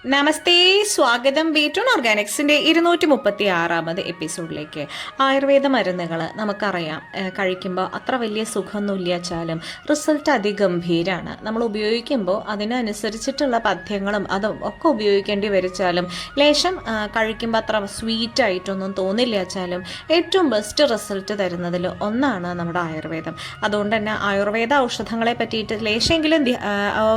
നമസ്തേ, സ്വാഗതം. ബീറ്റോൺ ഓർഗാനിക്സിൻ്റെ 236ാമത് എപ്പിസോഡിലേക്ക്. ആയുർവേദ മരുന്നുകൾ നമുക്കറിയാം, കഴിക്കുമ്പോൾ അത്ര വലിയ സുഖമൊന്നുമില്ല വെച്ചാലും റിസൾട്ട് അതിഗംഭീരമാണ്. നമ്മൾ ഉപയോഗിക്കുമ്പോൾ അതിനനുസരിച്ചിട്ടുള്ള പഥ്യങ്ങളും അതും ഒക്കെ ഉപയോഗിക്കേണ്ടി വരിച്ചാലും ലേശം കഴിക്കുമ്പോൾ അത്ര സ്വീറ്റായിട്ടൊന്നും തോന്നില്ല വെച്ചാലും ഏറ്റവും ബെസ്റ്റ് റിസൾട്ട് തരുന്നതിൽ ഒന്നാണ് നമ്മുടെ ആയുർവേദം. അതുകൊണ്ട് തന്നെ ആയുർവേദ ഔഷധങ്ങളെ പറ്റിയിട്ട് ലേശെങ്കിലും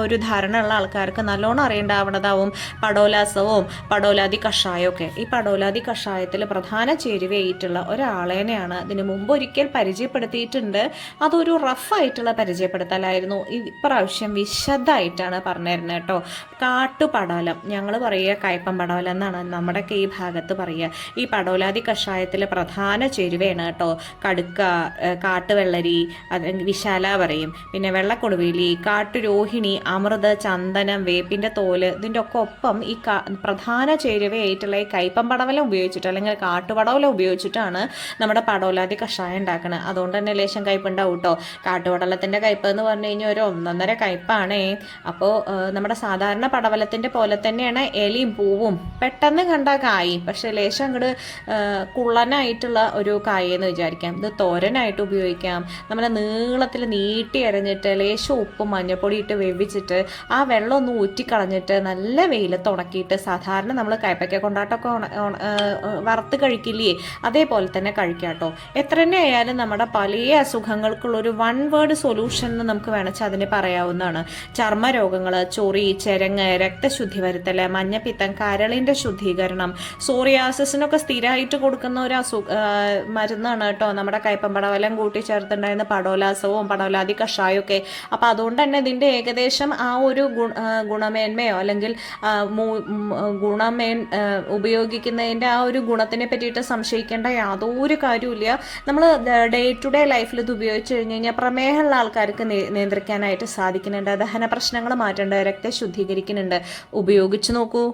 ഒരു ധാരണ ഉള്ള ആൾക്കാർക്ക് നല്ലോണം അറിയേണ്ടാവുന്നതാവും പടോലാസവും പടോലാദി കഷായമൊക്കെ. ഈ പടോലാദി കഷായത്തിൽ പ്രധാന ചേരുവയായിട്ടുള്ള ഒരാളേനെയാണ് ഇതിന് മുമ്പ് ഒരിക്കൽ പരിചയപ്പെടുത്തിയിട്ടുണ്ട്. അതൊരു റഫായിട്ടുള്ള പരിചയപ്പെടുത്തലായിരുന്നു. ഇപ്രാവശ്യം വിശദമായിട്ടാണ് പറഞ്ഞിരുന്നത് കേട്ടോ. കാട്ടുപടോലം, ഞങ്ങൾ പറയുക കയ്പം പടോലം എന്നാണ് നമ്മുടെയൊക്കെ ഈ ഭാഗത്ത് പറയുക. ഈ പടോലാദി കഷായത്തിൽ പ്രധാന ചേരുവയാണ് കേട്ടോ കടുക്ക, കാട്ടുവെള്ളരി, അല്ലെങ്കിൽ വിശാല പറയും, പിന്നെ വെള്ളക്കൊടുവേലി, കാട്ടുരോഹിണി, അമൃത്, ചന്ദനം, വേപ്പിൻ്റെ തോല്. ഇതിൻ്റെ ഒക്കെ ഒപ്പം ഈ പ്രധാന ചേരുവയായിട്ടുള്ള ഈ കയ്പം പടവലം ഉപയോഗിച്ചിട്ട് അല്ലെങ്കിൽ കാട്ടുപടവലം ഉപയോഗിച്ചിട്ടാണ് നമ്മുടെ പടോലാദി കഷായം ഉണ്ടാക്കുന്നത്. അതുകൊണ്ട് തന്നെ ലേശം കയ്പുണ്ടാവും കേട്ടോ. കാട്ടുപടവലത്തിൻ്റെ കയ്പ് എന്ന് പറഞ്ഞു കഴിഞ്ഞാൽ ഒരു 1.5 കയ്പാണേ. അപ്പോൾ നമ്മുടെ സാധാരണ പടവലത്തിൻ്റെ പോലെ തന്നെയാണ് ഇലയും പൂവും, പെട്ടെന്ന് കണ്ട കായും, പക്ഷെ ലേശം അങ്ങോട്ട് കുള്ളനായിട്ടുള്ള ഒരു കായെന്ന് വിചാരിക്കാം. ഇത് തോരനായിട്ട് ഉപയോഗിക്കാം. നമ്മൾ നീളത്തിൽ നീട്ടി അരഞ്ഞിട്ട് ലേശം ഉപ്പും മഞ്ഞൾപ്പൊടി ഇട്ട് വേവിച്ചിട്ട് ആ വെള്ളം ഒന്ന് ഊറ്റിക്കളഞ്ഞിട്ട് നല്ല വെയിലത്ത് ഉണക്കിയിട്ട് സാധാരണ നമ്മൾ കയ്പയ്ക്ക കൊണ്ടാട്ടമൊക്കെ വറുത്ത് കഴിക്കില്ലേ, അതേപോലെ തന്നെ കഴിക്കാം കേട്ടോ. എത്ര തന്നെ ആയാലും നമ്മുടെ പല അസുഖങ്ങൾക്കുള്ളൊരു 1 വേർഡ് സൊല്യൂഷൻ എന്ന് നമുക്ക് വേണമെങ്കിൽ അതിന് പറയാവുന്നതാണ്. ചർമ്മരോഗങ്ങൾ, ചൊറി, ചെരങ്ങ്, രക്തശുദ്ധി വരുത്തൽ, മഞ്ഞപ്പിത്തം, കരളിൻ്റെ ശുദ്ധീകരണം, സോറിയാസിസിനൊക്കെ സ്ഥിരമായിട്ട് കൊടുക്കുന്ന ഒരു മരുന്നാണ് കേട്ടോ നമ്മുടെ കയ്പം പടവലം കൂട്ടി ചേർത്തുണ്ടായിരുന്ന പടോലാസവും പടോലാദി കഷായമൊക്കെ. അപ്പോൾ അതുകൊണ്ട് തന്നെ ഇതിൻ്റെ ഏകദേശം ആ ഒരു ഗുണമേന്മയോ അല്ലെങ്കിൽ ഉപയോഗിക്കുന്നതിൻ്റെ ആ ഒരു ഗുണത്തിനെ പറ്റിയിട്ട് സംശയിക്കേണ്ട യാതൊരു കാര്യമില്ല. നമ്മൾ ഡേ ടു ഡേ ലൈഫിൽ ഇത് ഉപയോഗിച്ച് കഴിഞ്ഞ് കഴിഞ്ഞാൽ പ്രമേഹമുള്ള ആൾക്കാർക്ക് നിയന്ത്രിക്കാനായിട്ട് സാധിക്കുന്നുണ്ട്. ദഹന പ്രശ്നങ്ങൾ മാറ്റുന്നുണ്ട്, രക്തം ശുദ്ധീകരിക്കുന്നുണ്ട്. ഉപയോഗിച്ച് നോക്കൂ.